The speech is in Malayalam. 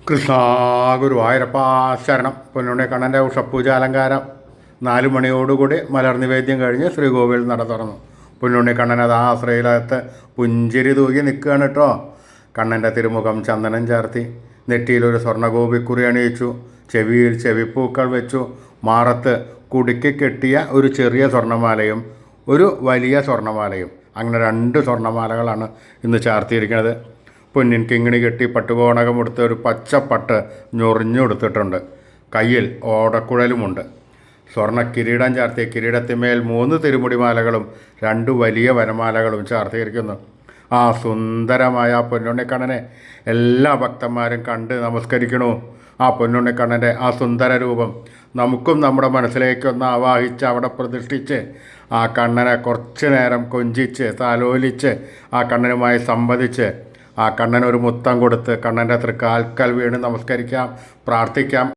കൃഷ്ണ ഗുരുവായൂരപ്പ ശരണം. പൊന്നുണ്ണി കണ്ണൻ്റെ ഉഷപ്പൂജ അലങ്കാരം 4 മണിയോടുകൂടി മലർനിവേദ്യം കഴിഞ്ഞ് ശ്രീകോവിൽ നട തുറന്നു. പൊന്നുണ്ണി കണ്ണൻ അത് ആശ്രയിലകത്ത് പുഞ്ചിരി തൂകി നിൽക്കുകയാണ് കേട്ടോ. കണ്ണൻ്റെ തിരുമുഖം ചന്ദനം ചാർത്തി, നെറ്റിയിലൊരു സ്വർണ്ണഗോപിക്കുറി അണിയിച്ചു, ചെവിയിൽ ചെവിപ്പൂക്കൾ വെച്ചു, മാറത്ത് കുടുക്കി കെട്ടിയ ഒരു ചെറിയ സ്വർണ്ണമാലയും ഒരു വലിയ സ്വർണ്ണമാലയും, അങ്ങനെ 2 സ്വർണ്ണമാലകളാണ് ഇന്ന് ചാർത്തിയിരിക്കുന്നത്. പൊന്നിൻ കിങ്ങിണി കെട്ടി പട്ടുകോണകമെടുത്ത് ഒരു പച്ചപ്പട്ട് ഞൊറിഞ്ഞെടുത്തിട്ടുണ്ട്. കയ്യിൽ ഓടക്കുഴലുമുണ്ട്. സ്വർണ്ണ കിരീടം ചാർത്തിയ കിരീടത്തിന്മേൽ 3 തിരുമുടിമാലകളും 2 വലിയ വനമാലകളും ചാർത്തിയിരിക്കുന്നു. ആ സുന്ദരമായ പൊന്നുണ്ണിക്കണ്ണനെ എല്ലാ ഭക്തന്മാരും കണ്ട് നമസ്കരിക്കണു. ആ പൊന്നുണ്ണിക്കണ്ണൻ്റെ ആ സുന്ദര രൂപം നമുക്കും നമ്മുടെ മനസ്സിലേക്കൊന്ന് ആവാഹിച്ച് അവിടെ പ്രതിഷ്ഠിച്ച് ആ കണ്ണനെ കുറച്ച് നേരം കൊഞ്ചിച്ച് താലോലിച്ച് ആ കണ്ണനുമായി സംവദിച്ച് ആ കണ്ണനൊരു മുത്തം കൊടുത്ത് കണ്ണൻ്റെ തൃക്കാൽക്കൽ വീണ് നമസ്കരിക്കാം, പ്രാർത്ഥിക്കാം.